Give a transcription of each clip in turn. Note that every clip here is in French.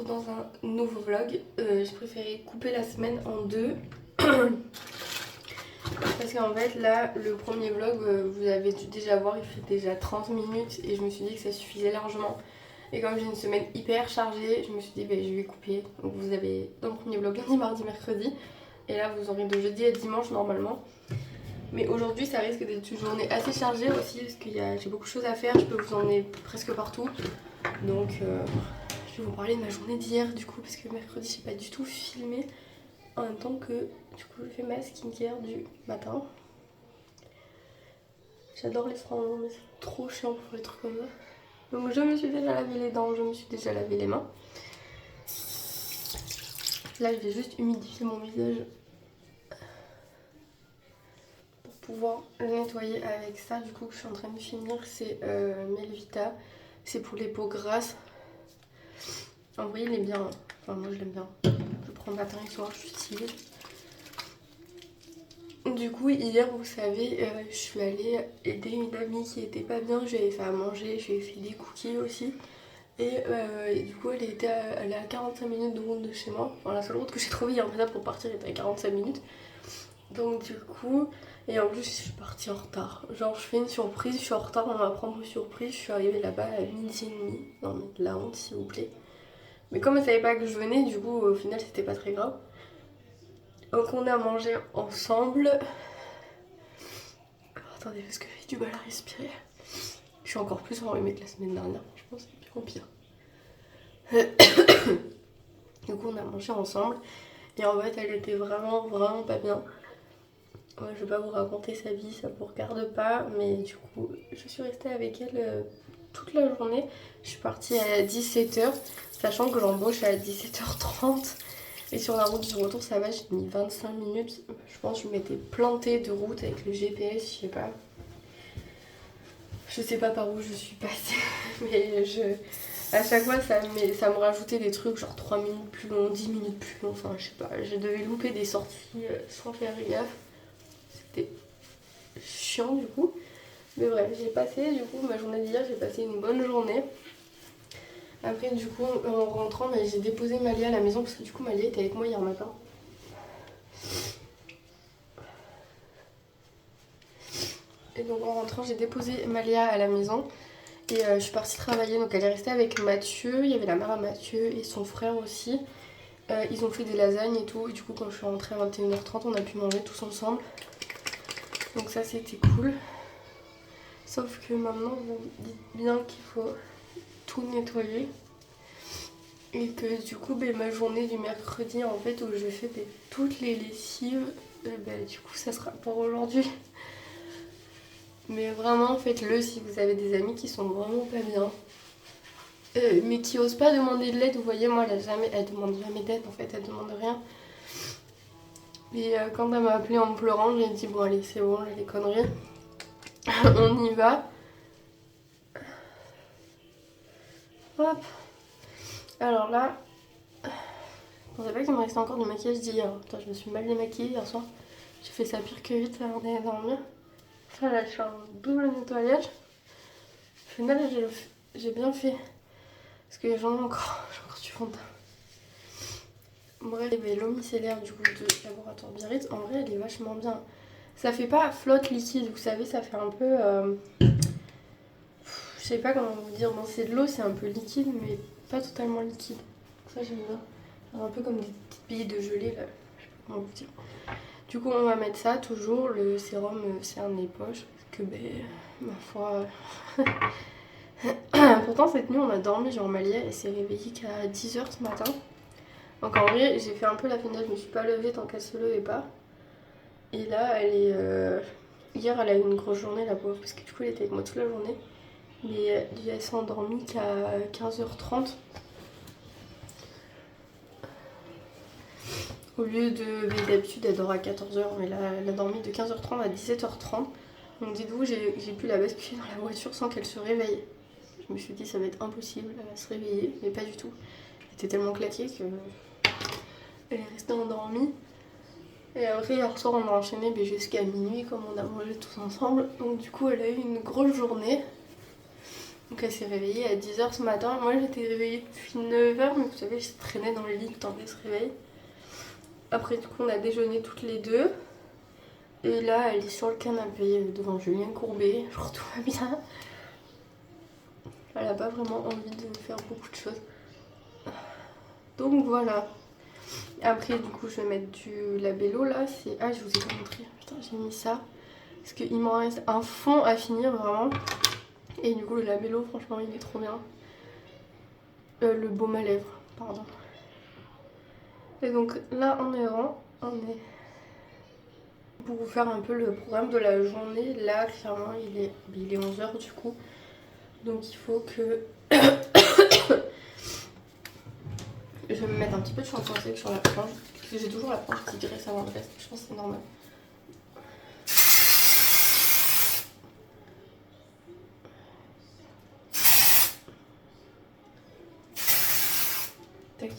dans un nouveau vlog. J'ai préféré couper la semaine en deux. Parce qu'en fait là, le premier vlog, vous avez dû déjà voir, il fait déjà 30 minutes. Et je me suis dit que ça suffisait largement. Et comme j'ai une semaine hyper chargée, je me suis dit bah, je vais couper. Donc vous avez dans le premier vlog lundi, mardi, mercredi. Et là vous aurez de jeudi à dimanche normalement. Mais aujourd'hui ça risque d'être une journée assez chargée aussi parce que j'ai beaucoup de choses à faire, je peux vous emmener presque partout. Donc je vais vous parler de ma journée d'hier du coup parce que mercredi j'ai pas du tout filmé. En même temps que du coup je fais ma skincare du matin. J'adore les franges mais c'est trop chiant pour les trucs comme ça. Donc je me suis déjà lavé les dents, je me suis déjà lavé les mains. Là je vais juste humidifier mon visage pouvoir le nettoyer avec ça du coup que je suis en train de finir. C'est Melvita, c'est pour les peaux grasses. En vrai il est bien, enfin moi je l'aime bien, je prends matin et soir, j'utilise. Du coup hier vous savez je suis allée aider une amie qui était pas bien, je lui avais fait à manger, je lui ai fait des cookies aussi. Et du coup elle est à 45 minutes de route de chez moi, enfin la seule route que j'ai trouvée hier matin pour partir était à 45 minutes. Donc du coup, et en plus je suis partie en retard. Genre je fais une surprise, je suis en retard dans ma propre surprise, je suis arrivée là-bas à midi et demi. Non mais de la honte s'il vous plaît. Mais comme elle savait pas que je venais, du coup au final c'était pas très grave. Donc on a mangé ensemble. Alors, attendez parce que j'ai du mal à respirer. Je suis encore plus enrhumée que la semaine dernière, je pense que c'est pire en pire. Du coup on a mangé ensemble. Et en fait elle était vraiment pas bien. Ouais, je vais pas vous raconter sa vie, ça vous regarde pas, mais du coup, je suis restée avec elle toute la journée. Je suis partie à 17h, sachant que l'embauche à 17h30. Et sur la route du retour, ça va, j'ai mis 25 minutes. Je pense que je m'étais plantée de route avec le GPS, je sais pas. Je sais pas par où je suis passée, mais à chaque fois, ça me rajoutait des trucs, genre 3 minutes plus long, 10 minutes plus long, enfin je sais pas. Je devais louper des sorties sans faire gaffe. C'était chiant du coup, mais bref, j'ai passé du coup ma journée d'hier, j'ai passé une bonne journée. Après du coup en rentrant j'ai déposé Malia à la maison parce que du coup Malia était avec moi hier matin. Et donc en rentrant j'ai déposé Malia à la maison et je suis partie travailler, donc elle est restée avec Mathieu, il y avait la mère à Mathieu et son frère aussi. Ils ont fait des lasagnes et tout, et du coup quand je suis rentrée à 21h30 on a pu manger tous ensemble. Donc ça c'était cool. Sauf que maintenant vous dites bien qu'il faut tout nettoyer. Et que du coup ma journée du mercredi en fait où je fais toutes les lessives, du coup ça sera pour aujourd'hui. Mais vraiment faites-le si vous avez des amis qui sont vraiment pas bien. Mais qui osent pas demander de l'aide, vous voyez moi elle demande jamais d'aide en fait, elle demande rien. Et quand elle m'a appelée en me pleurant, j'ai dit bon allez c'est bon, j'ai les conneries. On y va. Hop. Alors là, je pensais pas qu'il me restait encore du maquillage d'hier. Putain, je me suis mal démaquillée hier soir. J'ai fait ça pire que vite avant d'aller dormir. Ça là, je fais un double nettoyage. Au final, j'ai bien fait. Parce que j'en ai encore du fond de teint. Bref, l'eau micellaire du coup de Laboratoire Biarritz, en vrai, elle est vachement bien. Ça fait pas flotte liquide, vous savez, ça fait un peu... je sais pas comment vous dire. Bon, c'est de l'eau, c'est un peu liquide, mais pas totalement liquide. Ça, j'aime bien. Un peu comme des petites billes de gelée là, je sais pas comment vous dire. Du coup on va mettre ça toujours, le sérum cerne les poches, parce que ma foi... Pourtant cette nuit on a dormi, genre Malia elle s'est réveillée qu'à 10h ce matin. Donc en vrai j'ai fait un peu la fenêtre, je me suis pas levée tant qu'elle se levait pas. Et là elle est... Hier elle a eu une grosse journée la pauvre, parce que du coup elle était avec moi toute la journée. Mais elle s'est endormie qu'à 15h30. Au lieu de... D'habitude elle dort à 14h, mais là elle a dormi de 15h30 à 17h30. Donc dites-vous, j'ai pu la basculer dans la voiture sans qu'elle se réveille. Je me suis dit ça va être impossible, elle va se réveiller, mais pas du tout. Elle était tellement claquée que elle est restée endormie. Et après hier soir on a enchaîné jusqu'à minuit comme on a mangé tous ensemble. Donc du coup elle a eu une grosse journée. Donc elle s'est réveillée à 10h ce matin. Moi j'étais réveillée depuis 9h, mais vous savez, je traînais dans le lit le temps qu'elle se réveille. Après, du coup, on a déjeuné toutes les deux. Et là, elle est sur le canapé devant Julien Courbet. Genre, tout va bien. Elle a pas vraiment envie de faire beaucoup de choses. Donc voilà. Après, du coup, je vais mettre du labello là. Ah, je vous ai pas montré. Putain, j'ai mis ça. Parce qu'il m'en reste un fond à finir vraiment. Et du coup, le labello, franchement, il est trop bien. Le baume à lèvres, pardon. Et donc là, on est rang. On est. Pour vous faire un peu le programme de la journée, là, clairement, il est 11h du coup. Donc il faut que. Je vais me mettre un petit peu de shampoing sec sur la planche. Parce que j'ai toujours la planche qui graisse avant le reste. Je pense que c'est normal. Tac.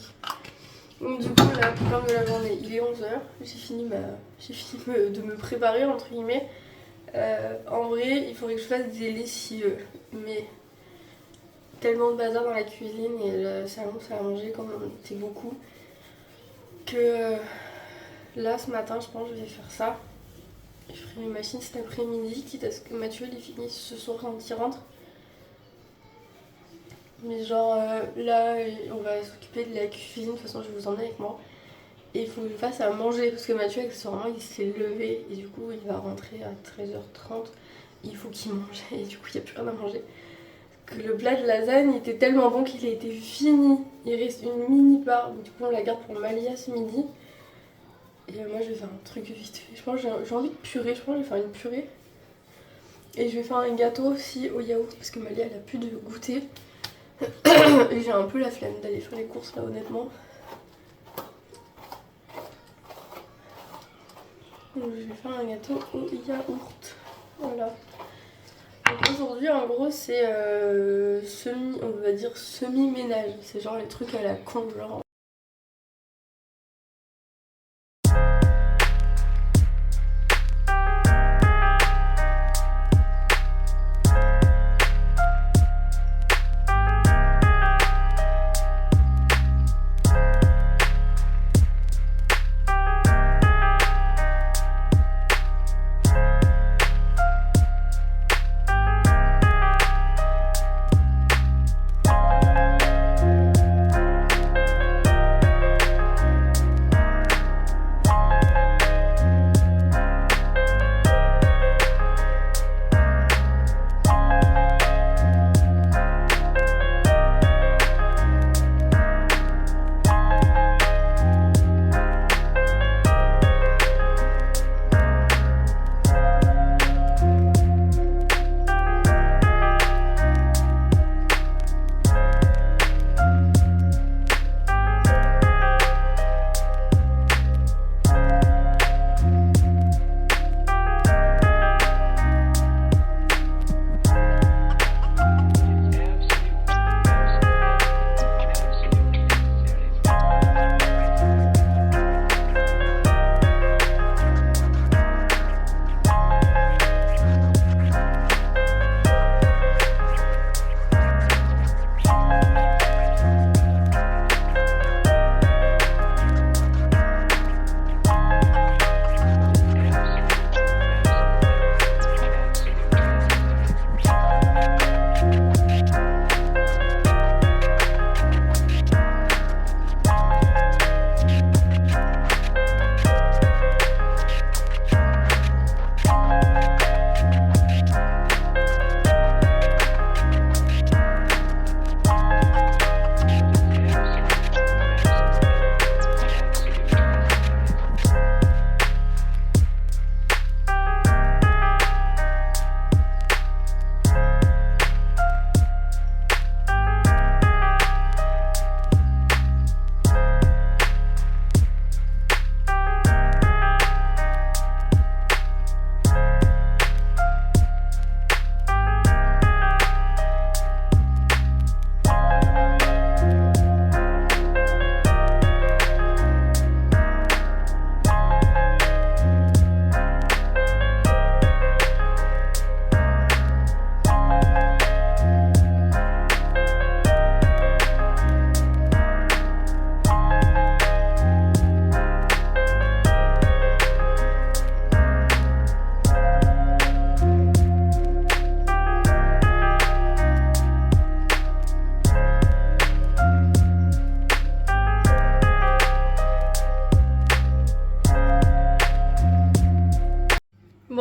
Donc du coup, là, programme de la journée, il est 11h. J'ai fini de me préparer, entre guillemets. En vrai, il faudrait que je fasse des lessives. Mais tellement de bazar dans la cuisine et le salon, ça a mangé comme on était beaucoup. Que là, ce matin, je pense que je vais faire ça. Je ferai mes machines cet après-midi, quitte à ce que Mathieu les finisse ce soir quand il rentre. Mais genre là, on va s'occuper de la cuisine, de toute façon je vais vous emmener avec moi. Et il faut que je fasse à manger, parce que Mathieu accessoirement il s'est levé et du coup il va rentrer à 13h30. Il faut qu'il mange et du coup il n'y a plus rien à manger. Que le plat de lasagne était tellement bon qu'il a été fini. Il reste une mini part, donc du coup on la garde pour Malia ce midi. Et moi je vais faire un truc vite fait. Je pense que j'ai envie de purée, je pense que je vais faire une purée. Et je vais faire un gâteau aussi au yaourt, parce que Malia elle a plus de goûter. Et j'ai un peu la flemme d'aller faire les courses là honnêtement. Donc je vais faire un gâteau au yaourt. Voilà. Donc aujourd'hui en gros c'est on va dire semi-ménage. C'est genre les trucs à la con, genre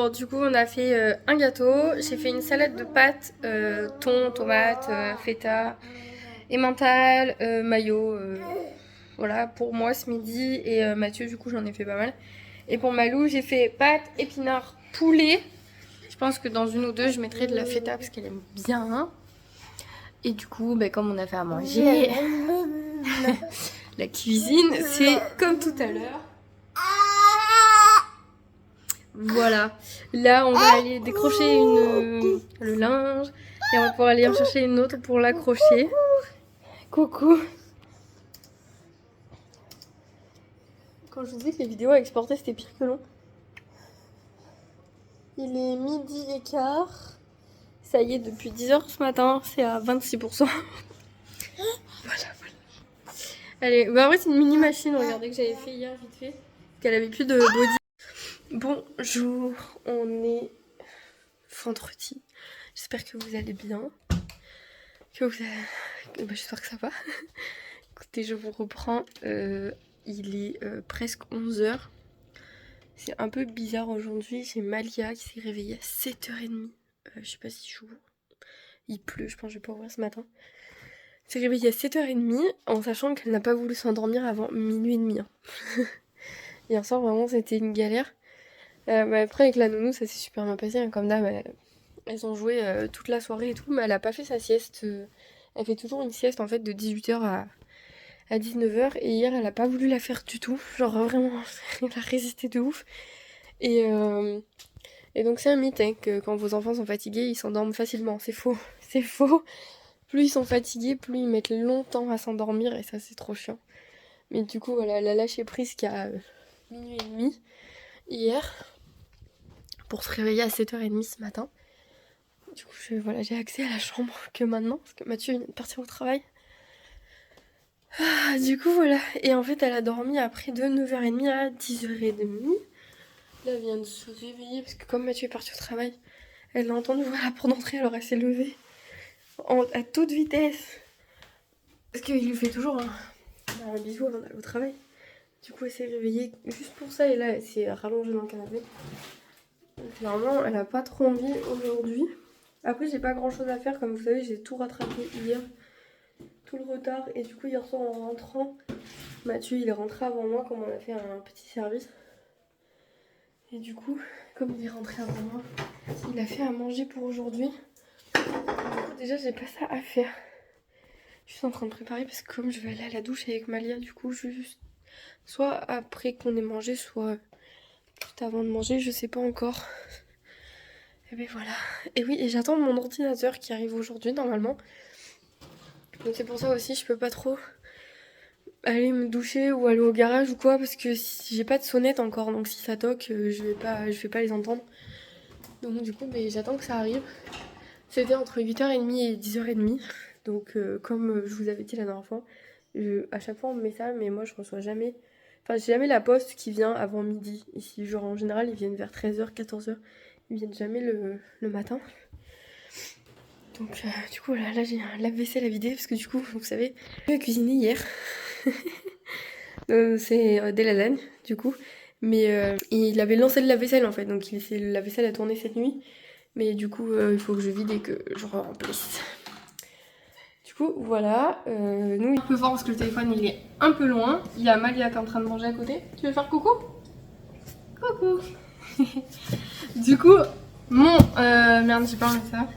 Alors du coup on a fait un gâteau, j'ai fait une salade de pâtes, thon, tomate, feta, emmental, mayo, voilà pour moi ce midi et Mathieu du coup j'en ai fait pas mal. Et pour Malou j'ai fait pâtes, épinards, poulet. Je pense que dans une ou deux je mettrai de la feta parce qu'elle aime bien. Et du coup bah, comme on a fait à manger, la cuisine c'est comme tout à l'heure. Voilà, là on va aller décrocher le linge et on va pouvoir aller en chercher une autre pour l'accrocher. Coucou. Quand je vous disais que les vidéos à exporter c'était pire que long. Il est 12h15. Ça y est, depuis 10h ce matin, c'est à 26%. Voilà. Allez, bah en vrai c'est une mini machine, regardez que j'avais fait hier vite fait. Qu'elle avait plus de body. Bonjour, on est vendredi. J'espère que vous allez bien. J'espère que ça va. Écoutez, je vous reprends. Il est presque 11h. C'est un peu bizarre aujourd'hui. J'ai Malia qui s'est réveillée à 7h30. Je sais pas si je vous... Il pleut, je pense que je vais pas ouvrir ce matin. Elle s'est réveillée à 7h30 en sachant qu'elle n'a pas voulu s'endormir avant minuit et demi. Hein. Hier soir, vraiment, c'était une galère. Après, avec la nounou, ça s'est super bien passé. Hein, comme d'hab, elles ont joué toute la soirée et tout, mais elle a pas fait sa sieste. Elle fait toujours une sieste en fait de 18h à 19h. Et hier, elle a pas voulu la faire du tout. Genre vraiment, elle a résisté de ouf. Et donc c'est un mythe hein, que quand vos enfants sont fatigués, ils s'endorment facilement. C'est faux. C'est faux. Plus ils sont fatigués, plus ils mettent longtemps à s'endormir. Et ça, c'est trop chiant. Mais du coup, voilà, elle a lâché prise qu'à minuit et demi hier. Pour se réveiller à 7h30 ce matin. Du coup, j'ai accès à la chambre que maintenant, parce que Mathieu vient de partir au travail. Du coup, voilà. Et en fait, elle a dormi après de 9h30 à 10h30. Là, elle vient de se réveiller, parce que comme Mathieu est parti au travail, elle l'a entendu voir la porte d'entrée, alors elle s'est levée à toute vitesse. Parce qu'il lui fait toujours un bisou avant d'aller au travail. Du coup, elle s'est réveillée juste pour ça, et là, elle s'est rallongée dans le canapé. Clairement, elle a pas trop envie aujourd'hui. Après, j'ai pas grand chose à faire, comme vous savez, j'ai tout rattrapé hier, tout le retard. Et du coup, hier soir en rentrant, Mathieu il est rentré avant moi, comme on a fait un petit service. Et du coup, comme il est rentré avant moi, il a fait à manger pour aujourd'hui. Du coup, déjà, j'ai pas ça à faire. Je suis en train de préparer parce que comme je vais aller à la douche avec Malia, du coup, juste soit après qu'on ait mangé, soit juste avant de manger, je sais pas encore. Et ben voilà. Et oui, et j'attends mon ordinateur qui arrive aujourd'hui normalement. Donc c'est pour ça aussi je peux pas trop aller me doucher ou aller au garage ou quoi parce que j'ai pas de sonnette encore. Donc si ça toque, je vais pas les entendre. Donc du coup, j'attends que ça arrive. C'était entre 8h30 et 10h30. Donc comme je vous avais dit la dernière fois, à chaque fois on me met ça, mais moi je reçois jamais. Enfin, j'ai jamais la poste qui vient avant midi. Ici, genre en général, ils viennent vers 13h, 14h. Ils viennent jamais le matin. Donc du coup, là j'ai un lave-vaisselle à vider parce que du coup, vous savez, j'ai cuisiné hier. C'est des lasagnes, du coup. Mais il avait lancé le lave-vaisselle en fait. Donc le lave-vaisselle a tourné cette nuit. Mais du coup, il faut que je vide et que je remplisse. Du coup, voilà. Nous, il peut voir parce que le téléphone, il est un peu loin. Il y a Malia qui est en train de manger à côté. Tu veux faire coucou? Coucou. Du coup, merde, j'ai pas enlevé ça.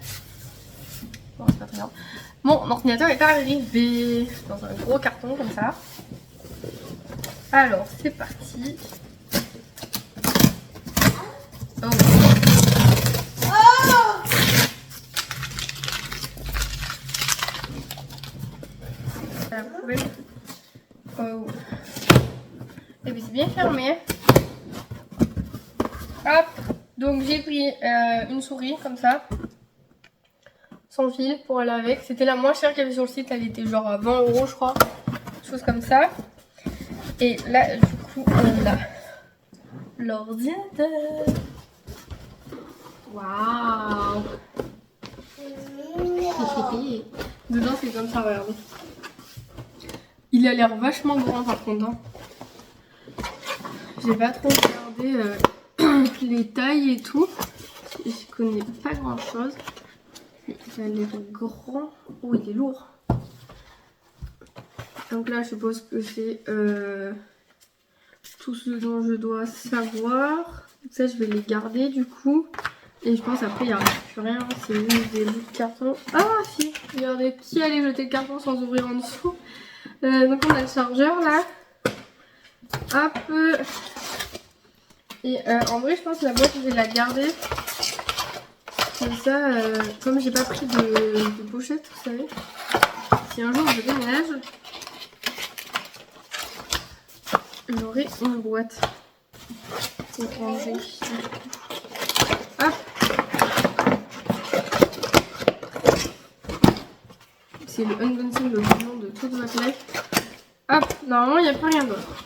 Bon, c'est pas très bien. Mon ordinateur est arrivé dans un gros carton comme ça. Alors, c'est parti. Oh. La poubelle. Oh. Et puis c'est bien fermé. Hop. Donc j'ai pris une souris comme ça. Sans fil pour aller avec. C'était la moins chère qu'il y avait sur le site. Elle était genre à 20 € je crois. Chose comme ça. Et là du coup on a l'ordinateur. Waouh. Dedans c'est comme ça, regardez. Il a l'air vachement grand par contre. Hein. J'ai pas trop regardé les tailles et tout. connais pas grand chose. Il a l'air grand. Oh, il est lourd. Donc là, je suppose que c'est tout ce dont je dois savoir. Ça, je vais les garder du coup. Et je pense après, il n'y a plus rien. C'est juste des bouts de carton. Ah si, regardez, qui allait jeter le carton sans ouvrir en dessous. Donc on a le chargeur là. Hop. Et en vrai, je pense que la boîte, je vais la garder. Comme ça, comme j'ai pas pris de pochette, vous savez. Si un jour je déménage, j'aurai une boîte pour ranger. Hop. C'est le unboxing le plus long de toute votre life. Hop, normalement il n'y a pas rien d'autre.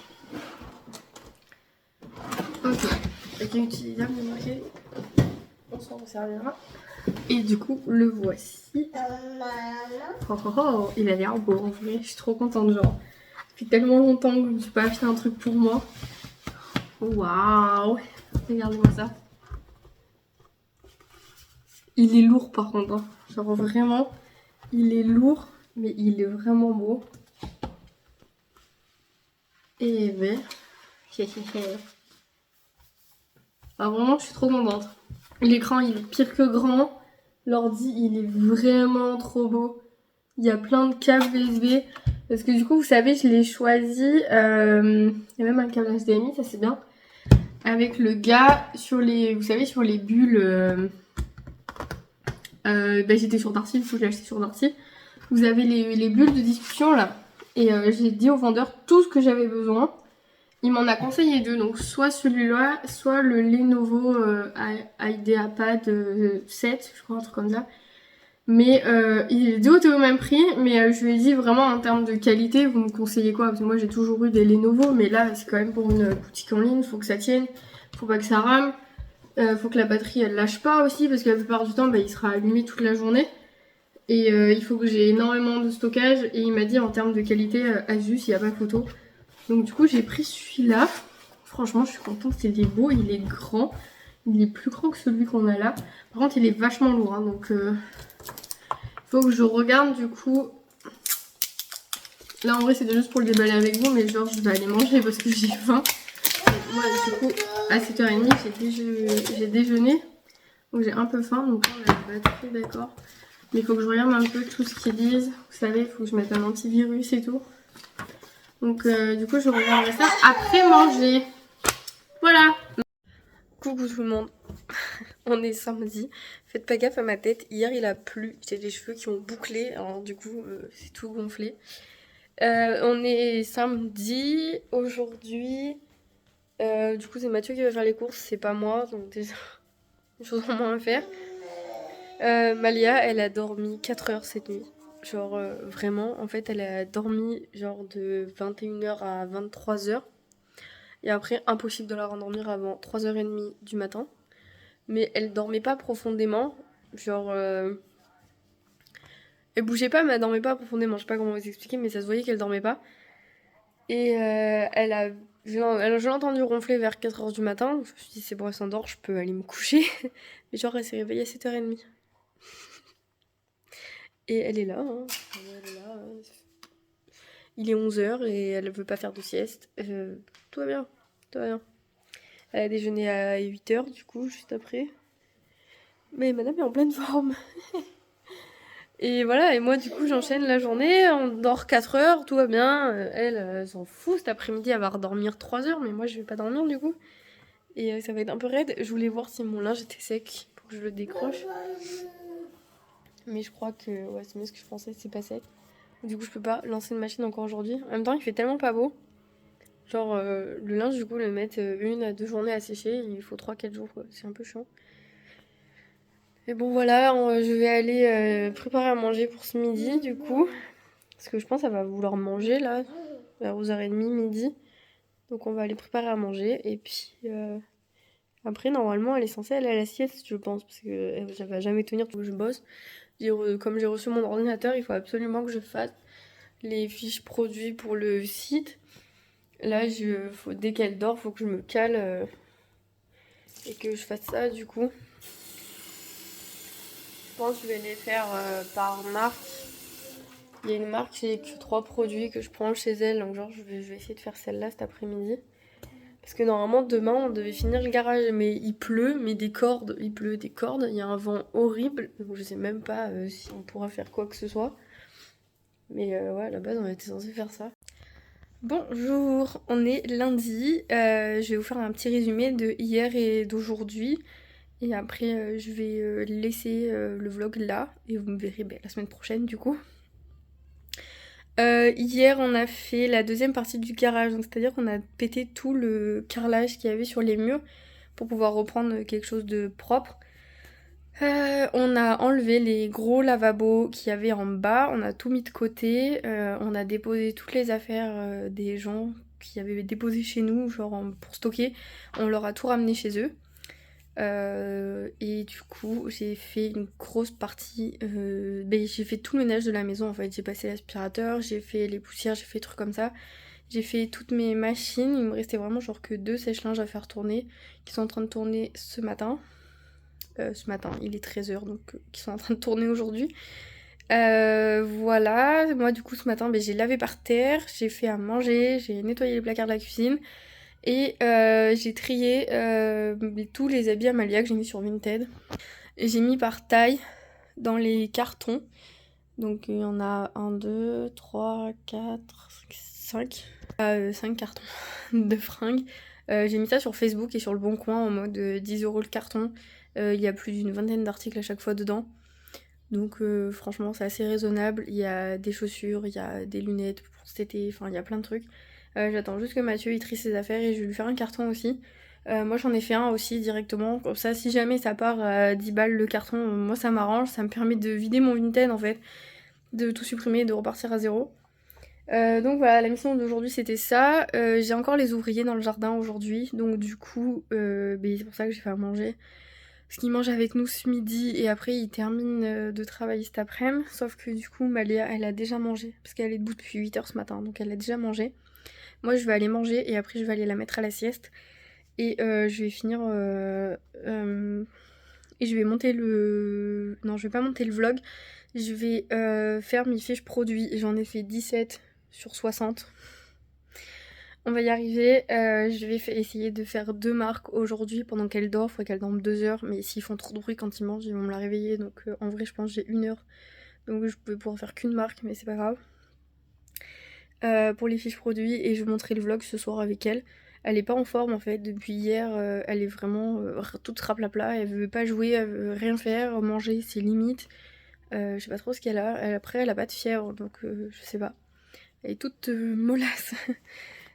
Ok, avec un utilisable marqué, on s'en servira. Et du coup, le voici. Oh oh oh, il a l'air beau en vrai, je suis trop contente. Genre, depuis tellement longtemps que je ne me suis pas acheté un truc pour moi. Waouh, regardez-moi ça. Il est lourd par contre, hein. Genre vraiment, il est lourd, mais il est vraiment beau. Et ben, ah, vraiment, je suis trop contente. L'écran, il est pire que grand. L'ordi, il est vraiment trop beau. Il y a plein de câbles USB. Parce que du coup, vous savez, je l'ai choisi. Il y a même un câble HDMI, ça c'est bien. Avec le gars sur les, vous savez, sur les bulles. J'étais sur Darty, du coup, je l'ai acheté sur Darty. Vous avez les bulles de discussion là. Et j'ai dit au vendeur tout ce que j'avais besoin. Il m'en a conseillé deux, donc soit celui-là, soit le Lenovo IdeaPad 7, je crois, un truc comme ça. Mais les deux étaient au même prix, mais je lui ai dit vraiment en termes de qualité, vous me conseillez quoi? Parce que moi j'ai toujours eu des Lenovo, mais là c'est quand même pour une boutique en ligne, faut que ça tienne, faut pas que ça rame, faut que la batterie elle lâche pas aussi, parce que la plupart du temps il sera allumé toute la journée. Et il faut que j'ai énormément de stockage, et il m'a dit en termes de qualité, Asus, il n'y a pas photo. Donc du coup j'ai pris celui-là. Franchement je suis contente, il est beau, il est grand. Il est plus grand que celui qu'on a là. Par contre il est vachement lourd, hein, donc faut que je regarde du coup. Là en vrai c'était juste pour le déballer avec vous, mais genre je vais aller manger parce que j'ai faim. Moi du coup à 7h30 j'ai déjeuné. Donc j'ai un peu faim, donc là on a la batterie, d'accord. Mais il faut que je regarde un peu tout ce qu'ils disent. Vous savez, il faut que je mette un antivirus et tout. Donc du coup je regarderai ça après manger. Voilà. Coucou tout le monde. On est samedi. Faites pas gaffe à ma tête. Hier il a plu. J'ai des cheveux qui ont bouclé. Alors du coup c'est tout gonflé. On est samedi. Aujourd'hui. Du coup c'est Mathieu qui va faire les courses. C'est pas moi. Donc déjà une chose en moins à faire. Malia elle a dormi 4 heures cette nuit. Genre vraiment, en fait, elle a dormi genre de 21h à 23h. Et après, impossible de la rendormir avant 3h30 du matin. Mais elle dormait pas profondément. Genre, elle bougeait pas, mais elle dormait pas profondément. Je sais pas comment vous expliquer, mais ça se voyait qu'elle dormait pas. Et je l'ai entendu ronfler vers 4h du matin. Je me suis dit, c'est bon, elle s'endort, je peux aller me coucher. Mais genre, elle s'est réveillée à 7h30. Et elle est là, hein. Elle est là, hein. Il est 11h et elle veut pas faire de sieste. Tout va bien, tout va bien. Elle a déjeuné à 8h du coup, juste après. Mais madame est en pleine forme. Et voilà, et moi du coup j'enchaîne la journée, on dort 4 heures, tout va bien. Elle s'en fout, cet après-midi elle va redormir 3 heures, mais moi je vais pas dormir du coup. Et ça va être un peu raide. Je voulais voir si mon linge était sec pour que je le décroche. Mais je crois que ouais, c'est mieux ce que je pensais, c'est pas sec. Du coup je peux pas lancer une machine encore aujourd'hui. En même temps il fait tellement pas beau. Genre le linge du coup le mettre 1 à 2 journées à sécher, il faut 3-4 jours quoi. C'est un peu chiant. Et bon voilà, je vais aller préparer à manger pour ce midi du coup. Parce que je pense qu'elle va vouloir manger là, vers 11h30 midi. Donc on va aller préparer à manger. Et puis après normalement elle est censée aller à la sieste je pense. Parce que ça va jamais tenir tout que je bosse. Comme j'ai reçu mon ordinateur, il faut absolument que je fasse les fiches produits pour le site. Là dès qu'elle dort, faut que je me cale et que je fasse ça du coup. Je pense que je vais les faire par marque. Il y a une marque, j'ai que 3 produits que je prends chez elle, donc genre je vais essayer de faire celle-là cet après-midi. Parce que normalement demain on devait finir le garage, mais il pleut, mais des cordes, il pleut des cordes, il y a un vent horrible, donc je sais même pas si on pourra faire quoi que ce soit. Mais ouais, à la base on était censé faire ça. Bonjour, on est lundi, je vais vous faire un petit résumé de hier et d'aujourd'hui. Et après je vais laisser le vlog là, et vous me verrez la semaine prochaine du coup. Hier on a fait la deuxième partie du garage, donc c'est-à-dire qu'on a pété tout le carrelage qu'il y avait sur les murs pour pouvoir reprendre quelque chose de propre. On a enlevé les gros lavabos qu'il y avait en bas, on a tout mis de côté, on a déposé toutes les affaires des gens qui avaient déposé chez nous, genre pour stocker, on leur a tout ramené chez eux. Et du coup j'ai fait une grosse partie, j'ai fait tout le ménage de la maison en fait, j'ai passé l'aspirateur, j'ai fait les poussières, j'ai fait des trucs comme ça, j'ai fait toutes mes machines, il me restait vraiment genre que 2 sèche-linges à faire tourner, qui sont en train de tourner ce matin, il est 13h donc qui sont en train de tourner aujourd'hui. Voilà, moi du coup ce matin j'ai lavé par terre, j'ai fait à manger, j'ai nettoyé les placards de la cuisine. Et j'ai trié tous les habits Amalia que j'ai mis sur Vinted. Et j'ai mis par taille dans les cartons. Donc il y en a 1, 2, 3, 4, 5. 5 cartons de fringues. J'ai mis ça sur Facebook et sur le Bon Coin en mode 10€ le carton. Il y a plus d'une vingtaine d'articles à chaque fois dedans. Donc franchement c'est assez raisonnable. Il y a des chaussures, il y a des lunettes pour cet été, enfin il y a plein de trucs. J'attends juste que Mathieu il trie ses affaires et je vais lui faire un carton aussi. Moi j'en ai fait un aussi directement, comme ça si jamais ça part à 10 balles le carton, moi ça m'arrange, ça me permet de vider mon Vinted en fait, de tout supprimer et de repartir à zéro. Donc voilà, la mission d'aujourd'hui c'était ça. J'ai encore les ouvriers dans le jardin aujourd'hui, donc du coup c'est pour ça que j'ai fait à manger. Parce qu'ils mangent avec nous ce midi et après ils terminent de travailler cet après-midi. Sauf que du coup Maléa elle a déjà mangé, parce qu'elle est debout depuis 8h ce matin, donc elle a déjà mangé. Moi je vais aller manger et après je vais aller la mettre à la sieste. Et je vais finir... et je vais monter le... Non, je vais pas monter le vlog. Je vais faire mes fiches produits. J'en ai fait 17 sur 60. On va y arriver. Je vais essayer de faire 2 marques aujourd'hui pendant qu'elle dort. Faudrait qu'elle dorme 2 heures. Mais s'ils font trop de bruit quand ils mangent, ils vont me la réveiller. Donc en vrai, je pense que j'ai 1 heure. Donc je peux pouvoir faire qu'une marque, mais c'est pas grave. Pour les fiches produits. Et je vais montrer le vlog ce soir avec elle. Elle est pas en forme en fait, depuis hier, elle est vraiment toute raplapla, elle veut pas jouer, elle veut rien faire, manger c'est limite. Je sais pas trop ce qu'elle a, après elle a pas de fièvre donc je sais pas. Elle est toute mollasse.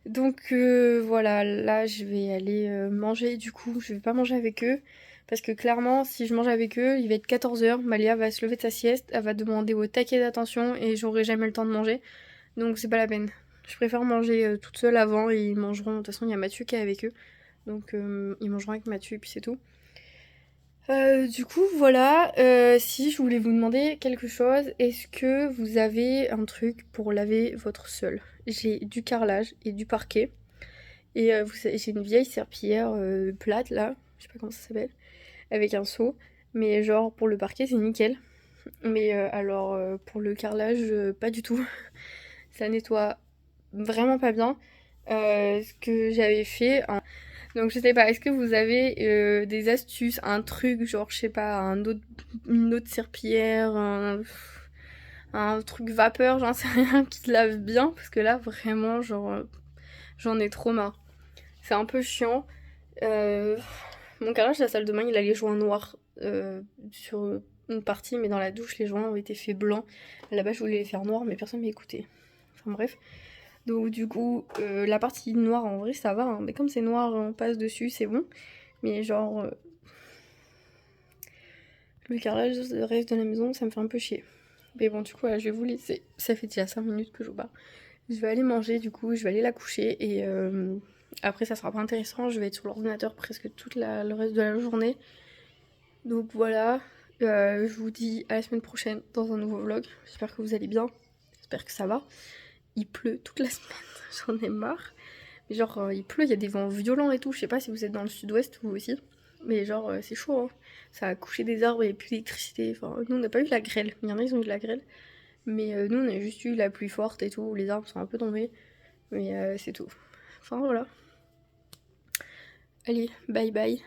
Donc voilà, là je vais aller manger du coup, je vais pas manger avec eux. Parce que clairement, si je mange avec eux, il va être 14h, Malia va se lever de sa sieste, elle va demander au taquet d'attention et j'aurai jamais le temps de manger. Donc c'est pas la peine. Je préfère manger toute seule avant et ils mangeront. De toute façon, il y a Mathieu qui est avec eux. Donc ils mangeront avec Mathieu et puis c'est tout. Du coup, voilà. Si je voulais vous demander quelque chose, est-ce que vous avez un truc pour laver votre sol? J'ai du carrelage et du parquet. Et vous savez, j'ai une vieille serpillière plate là, je sais pas comment ça s'appelle, avec un seau. Mais genre pour le parquet, c'est nickel. Mais alors pour le carrelage, pas du tout. Ça nettoie vraiment pas bien. Ce que j'avais fait. Donc je sais pas, est-ce que vous avez des astuces, un truc, genre je sais pas, une autre serpillière, un truc vapeur, j'en sais rien, qui te lave bien, parce que là vraiment genre j'en ai trop marre. C'est un peu chiant. Mon carrelage de la salle de bain il a les joints noirs sur une partie, mais dans la douche les joints ont été faits blancs. Là-bas je voulais les faire noirs mais personne m'a écouté. Enfin bref. Donc du coup, la partie noire en vrai ça va, hein. Mais comme c'est noir, on passe dessus, c'est bon. Mais genre, le carrelage, le reste de la maison, ça me fait un peu chier. Mais bon, du coup, voilà, je vais vous laisser. Ça fait déjà 5 minutes que je vous parle. Je vais aller manger, du coup, je vais aller la coucher. Et après, ça sera pas intéressant. Je vais être sur l'ordinateur presque le reste de la journée. Donc voilà, je vous dis à la semaine prochaine dans un nouveau vlog. J'espère que vous allez bien. J'espère que ça va. Il pleut toute la semaine, j'en ai marre. Mais genre il pleut, il y a des vents violents et tout, je sais pas si vous êtes dans le sud-ouest vous aussi. Mais genre, c'est chaud, hein. Ça a couché des arbres, il n'y a plus d'électricité. Enfin, nous, on n'a pas eu la grêle. Il y en a, ils ont eu la grêle. Mais nous, on a juste eu la pluie forte et tout. Les arbres sont un peu tombés. Mais c'est tout. Enfin, voilà. Allez, bye bye.